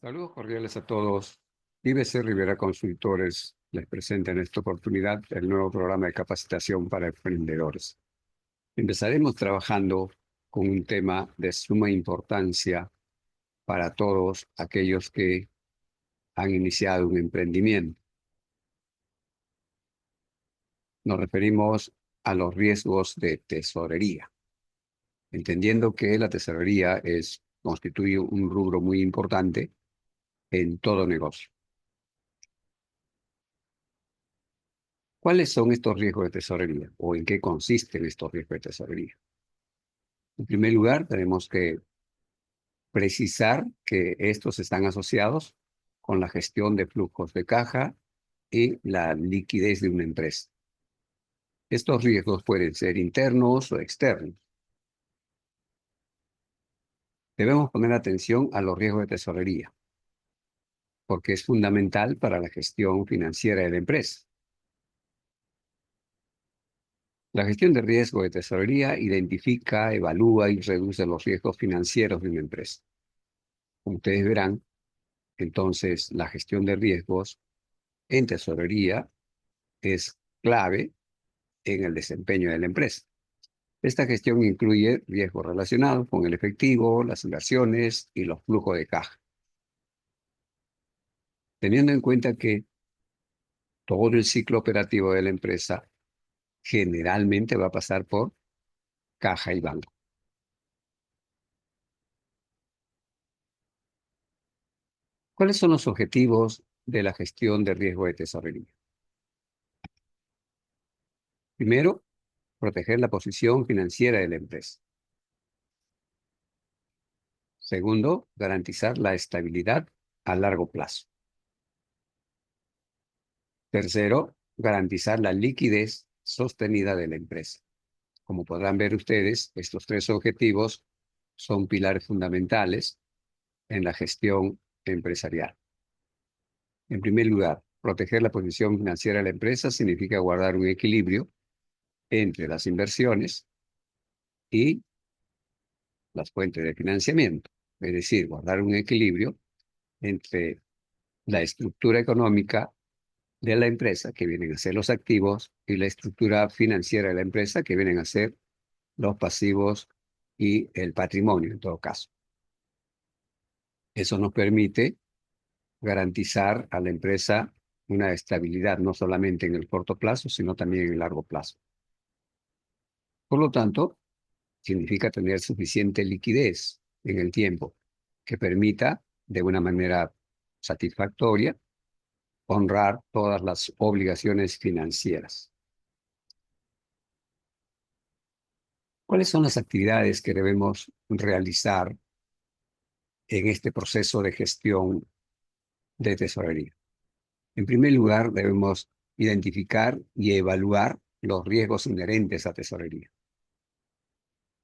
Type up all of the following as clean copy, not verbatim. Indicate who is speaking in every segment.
Speaker 1: Saludos cordiales a todos. IBC Rivera Consultores les presenta en esta oportunidad el nuevo programa de capacitación para emprendedores. Empezaremos trabajando con un tema de suma importancia para todos aquellos que han iniciado un emprendimiento. Nos referimos a los riesgos de tesorería, entendiendo que la tesorería constituye un rubro muy importante en todo negocio. ¿Cuáles son estos riesgos de tesorería o en qué consisten estos riesgos de tesorería? En primer lugar, tenemos que precisar que estos están asociados con la gestión de flujos de caja y la liquidez de una empresa. Estos riesgos pueden ser internos o externos. Debemos poner atención a los riesgos de tesorería, porque es fundamental para la gestión financiera de la empresa. La gestión de riesgo de tesorería identifica, evalúa y reduce los riesgos financieros de una empresa. Como ustedes verán, entonces la gestión de riesgos en tesorería es clave en el desempeño de la empresa. Esta gestión incluye riesgos relacionados con el efectivo, las inversiones y los flujos de caja. Teniendo en cuenta que todo el ciclo operativo de la empresa generalmente va a pasar por caja y banco. ¿Cuáles son los objetivos de la gestión de riesgo de tesorería? Primero, proteger la posición financiera de la empresa. Segundo, garantizar la estabilidad a largo plazo. Tercero, garantizar la liquidez sostenida de la empresa. Como podrán ver ustedes, estos tres objetivos son pilares fundamentales en la gestión empresarial. En primer lugar, proteger la posición financiera de la empresa significa guardar un equilibrio entre las inversiones y las fuentes de financiamiento. Es decir, guardar un equilibrio entre la estructura económica de la empresa, que vienen a ser los activos, y la estructura financiera de la empresa, que vienen a ser los pasivos y el patrimonio, en todo caso. Eso nos permite garantizar a la empresa una estabilidad, no solamente en el corto plazo, sino también en el largo plazo. Por lo tanto, significa tener suficiente liquidez en el tiempo que permita, de una manera satisfactoria, honrar todas las obligaciones financieras. ¿Cuáles son las actividades que debemos realizar en este proceso de gestión de tesorería? En primer lugar, debemos identificar y evaluar los riesgos inherentes a tesorería.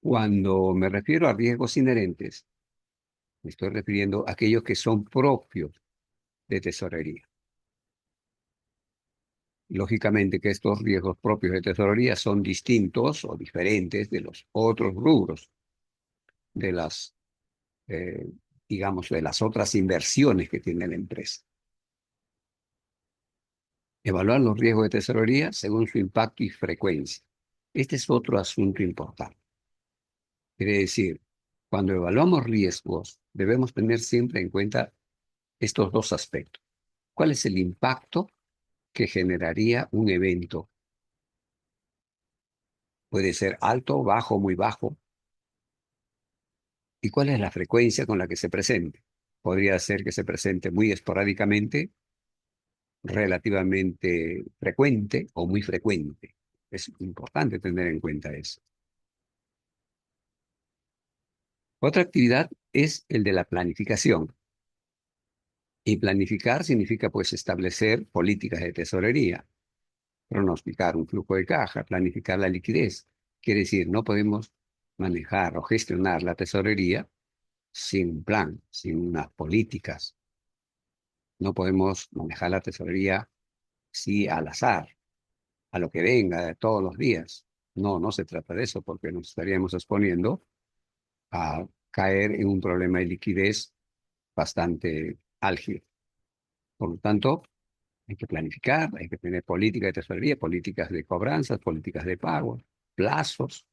Speaker 1: Cuando me refiero a riesgos inherentes, me estoy refiriendo a aquellos que son propios de tesorería. Lógicamente que estos riesgos propios de tesorería son distintos o diferentes de los otros rubros, de las, eh, digamos, de las otras inversiones que tiene la empresa. Evaluar los riesgos de tesorería según su impacto y frecuencia. Este es otro asunto importante. Quiere decir, cuando evaluamos riesgos, debemos tener siempre en cuenta estos dos aspectos. ¿Cuál es el impacto que generaría un evento? Puede ser alto, bajo, muy bajo. ¿Y cuál es la frecuencia con la que se presente? Podría ser que se presente muy esporádicamente, relativamente frecuente o muy frecuente. Es importante tener en cuenta eso. Otra actividad es el de la planificación. Y planificar significa pues establecer políticas de tesorería, pronosticar un flujo de caja, planificar la liquidez. Quiere decir, no podemos manejar o gestionar la tesorería sin un plan, sin unas políticas. No podemos manejar la tesorería sí al azar, a lo que venga todos los días. No, no se trata de eso porque nos estaríamos exponiendo a caer en un problema de liquidez bastante álgido. Por lo tanto, hay que planificar, hay que tener políticas de tesorería, políticas de cobranzas, políticas de pago, plazos.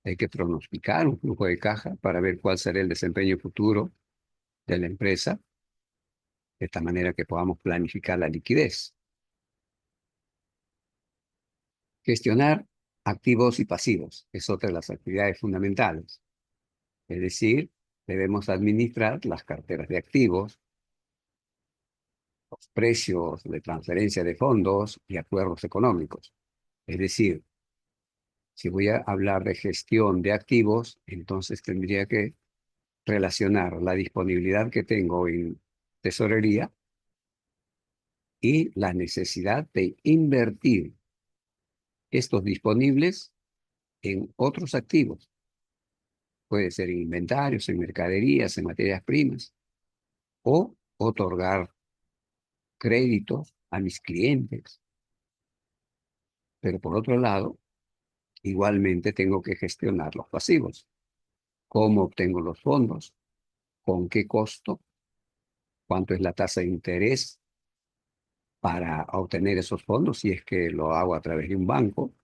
Speaker 1: Hay que pronosticar un flujo de caja para ver cuál será el desempeño futuro de la empresa, de esta manera que podamos planificar la liquidez. Gestionar activos y pasivos es otra de las actividades fundamentales. Es decir, debemos administrar las carteras de activos, los precios de transferencia de fondos y acuerdos económicos. Es decir, si voy a hablar de gestión de activos, entonces tendría que relacionar la disponibilidad que tengo en tesorería y la necesidad de invertir estos disponibles en otros activos. Puede ser en inventarios, en mercaderías, en materias primas, o otorgar créditos a mis clientes. Pero por otro lado, igualmente tengo que gestionar los pasivos. ¿Cómo obtengo los fondos? ¿Con qué costo? ¿Cuánto es la tasa de interés para obtener esos fondos si es que lo hago a través de un banco?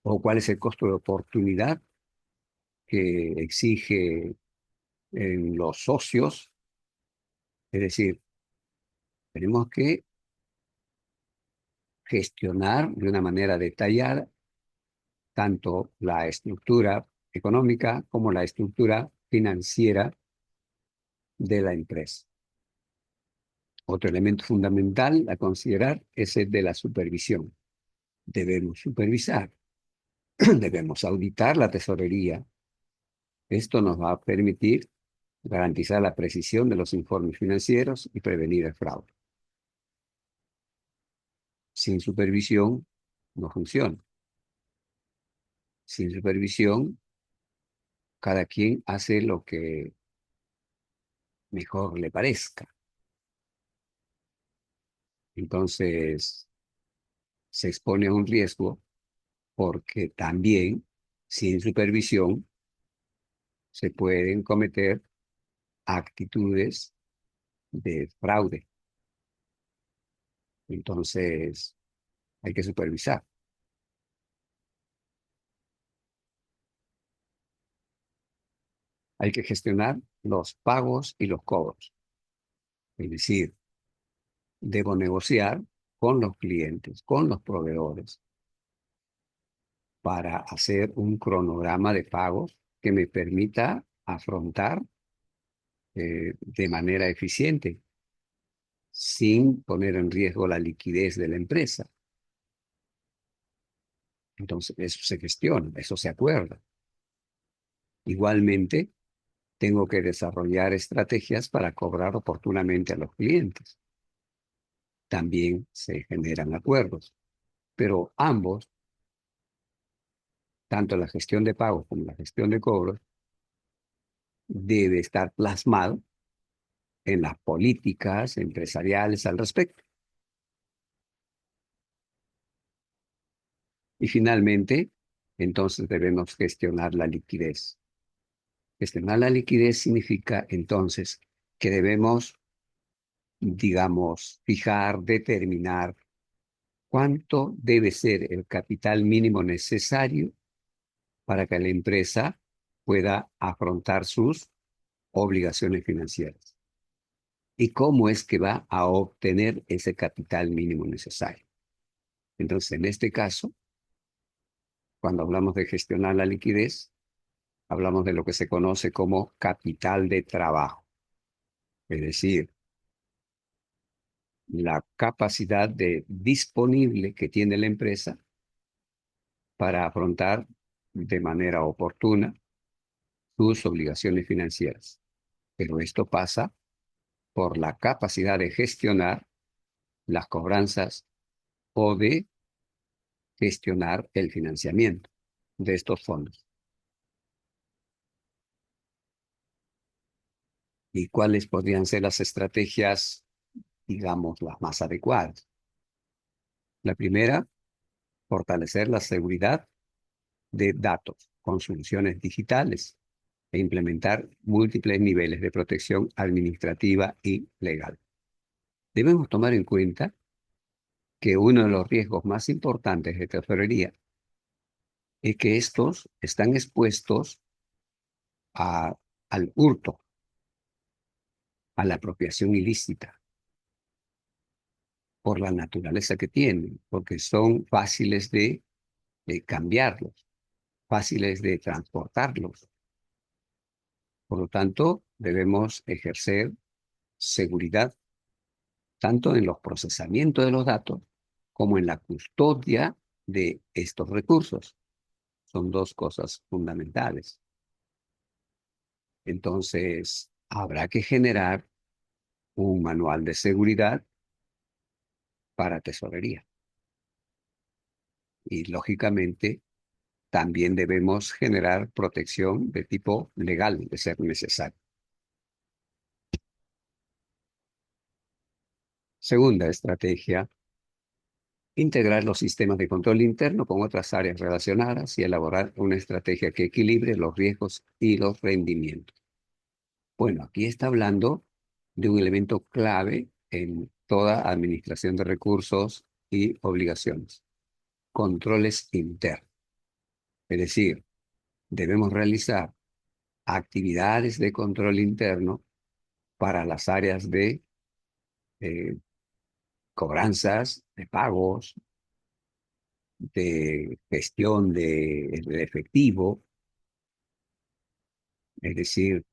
Speaker 1: ¿O cuál es el costo de oportunidad que exige en los socios? Es decir, tenemos que gestionar de una manera detallada tanto la estructura económica como la estructura financiera de la empresa. Otro elemento fundamental a considerar es el de la supervisión. Debemos supervisar, debemos auditar la tesorería. Esto nos va a permitir garantizar la precisión de los informes financieros y prevenir el fraude. Sin supervisión no funciona. Sin supervisión, cada quien hace lo que mejor le parezca. Entonces, se expone a un riesgo porque también, sin supervisión, se pueden cometer actitudes de fraude. Entonces, hay que supervisar. Hay que gestionar los pagos y los cobros. Es decir, debo negociar con los clientes, con los proveedores, para hacer un cronograma de pagos que me permita afrontar de manera eficiente, sin poner en riesgo la liquidez de la empresa. Entonces, eso se gestiona, eso se acuerda. Igualmente, tengo que desarrollar estrategias para cobrar oportunamente a los clientes. También se generan acuerdos, pero ambos, tanto la gestión de pagos como la gestión de cobros, debe estar plasmado en las políticas empresariales al respecto. Y finalmente, entonces debemos gestionar la liquidez. Gestionar la liquidez significa entonces que debemos, digamos, fijar, determinar cuánto debe ser el capital mínimo necesario para que la empresa pueda afrontar sus obligaciones financieras. ¿Y cómo es que va a obtener ese capital mínimo necesario? Entonces, en este caso, cuando hablamos de gestionar la liquidez, hablamos de lo que se conoce como capital de trabajo, es decir, la capacidad disponible que tiene la empresa para afrontar de manera oportuna sus obligaciones financieras. Pero esto pasa por la capacidad de gestionar las cobranzas o de gestionar el financiamiento de estos fondos. ¿Y cuáles podrían ser las estrategias, digamos, las más adecuadas? La primera, fortalecer la seguridad de datos con soluciones digitales. e implementar múltiples niveles de protección administrativa y legal. Debemos tomar en cuenta que uno de los riesgos más importantes de tesorería es que estos están expuestos a- al hurto, a la apropiación ilícita, por la naturaleza que tienen, porque son fáciles de cambiarlos, fáciles de transportarlos. Por lo tanto, debemos ejercer seguridad tanto en los procesamientos de los datos como en la custodia de estos recursos. Son dos cosas fundamentales. Entonces, habrá que generar un manual de seguridad para tesorería. Y lógicamente, también debemos generar protección de tipo legal, de ser necesario. Segunda estrategia, integrar los sistemas de control interno con otras áreas relacionadas y elaborar una estrategia que equilibre los riesgos y los rendimientos. Bueno, aquí está hablando de un elemento clave en toda administración de recursos y obligaciones: controles internos. Es decir, debemos realizar actividades de control interno para las áreas de eh, cobranzas, de pagos, de gestión de efectivo, es decir,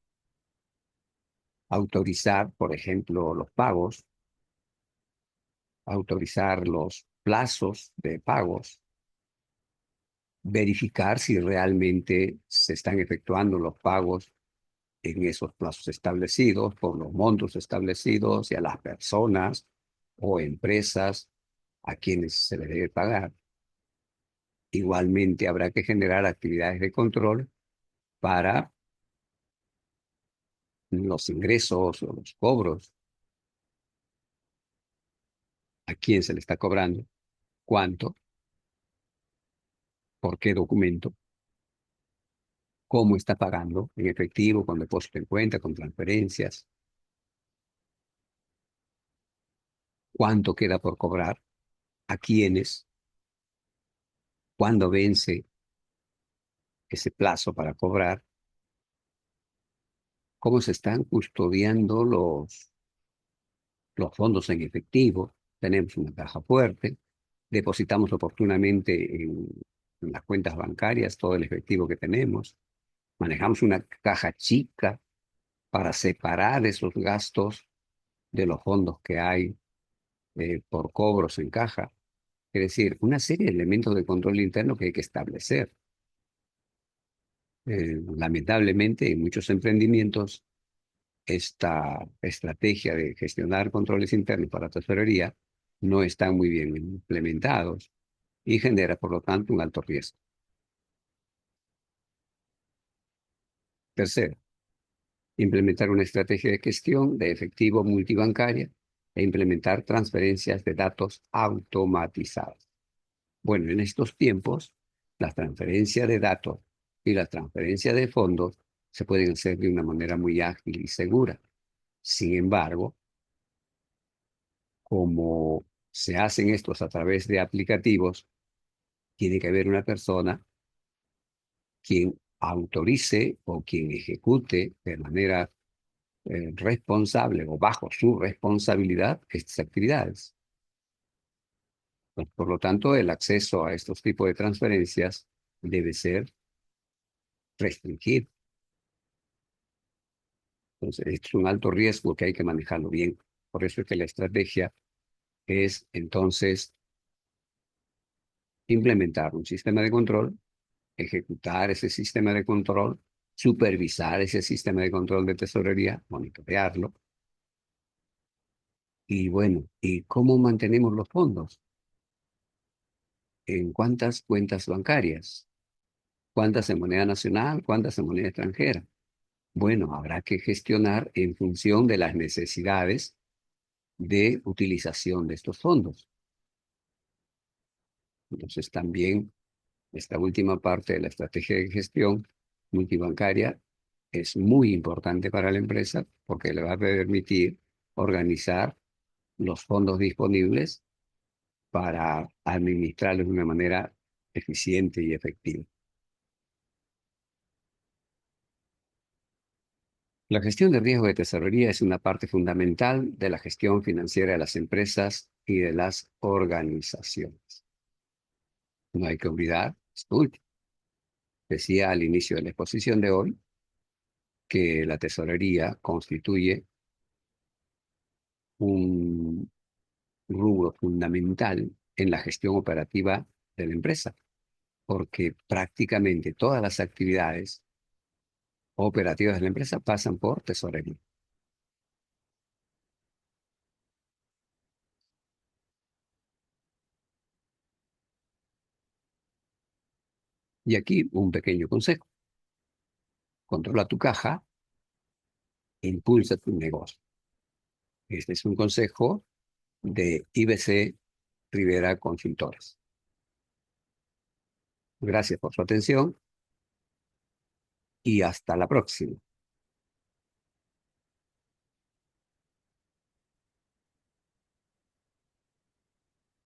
Speaker 1: autorizar, por ejemplo, los pagos, autorizar los plazos de pagos, verificar si realmente se están efectuando los pagos en esos plazos establecidos, por los montos establecidos y a las personas o empresas a quienes se les debe pagar. Igualmente habrá que generar actividades de control para los ingresos o los cobros, a quién se le está cobrando, cuánto, por qué documento, cómo está pagando, en efectivo, con depósito en cuenta, con transferencias, cuánto queda por cobrar, a quiénes, cuándo vence ese plazo para cobrar, cómo se están custodiando los fondos en efectivo. Tenemos una caja fuerte, depositamos oportunamente en las cuentas bancarias todo el efectivo que tenemos, manejamos una caja chica para separar esos gastos de los fondos que hay por cobros en caja. Es decir, una serie de elementos de control interno que hay que establecer. Lamentablemente, en muchos emprendimientos, esta estrategia de gestionar controles internos para tesorería no están muy bien implementados y genera, por lo tanto, un alto riesgo. Tercero, implementar una estrategia de gestión de efectivo multibancaria e implementar transferencias de datos automatizadas. Bueno, en estos tiempos, la transferencia de datos y la transferencia de fondos se pueden hacer de una manera muy ágil y segura. Sin embargo, como se hacen estos a través de aplicativos, tiene que haber una persona quien autorice o quien ejecute de manera responsable o bajo su responsabilidad estas actividades. Pues, por lo tanto, el acceso a estos tipos de transferencias debe ser restringido. Entonces, esto es un alto riesgo que hay que manejarlo bien. Por eso es que la estrategia es entonces implementar un sistema de control, ejecutar ese sistema de control, supervisar ese sistema de control de tesorería, monitorearlo. Y bueno, ¿y cómo mantenemos los fondos? ¿En cuántas cuentas bancarias? ¿Cuántas en moneda nacional? ¿Cuántas en moneda extranjera? Bueno, habrá que gestionar en función de las necesidades de utilización de estos fondos. Entonces, también esta última parte de la estrategia de gestión multibancaria es muy importante para la empresa porque le va a permitir organizar los fondos disponibles para administrarlos de una manera eficiente y efectiva. La gestión de riesgo de tesorería es una parte fundamental de la gestión financiera de las empresas y de las organizaciones. No hay que olvidar esto último. Decía al inicio de la exposición de hoy que la tesorería constituye un rubro fundamental en la gestión operativa de la empresa, porque prácticamente todas las actividades operativas de la empresa pasan por tesorería. Y aquí un pequeño consejo. Controla tu caja e impulsa tu negocio. Este es un consejo de IBC Rivera Consultores. Gracias por su atención y hasta la próxima.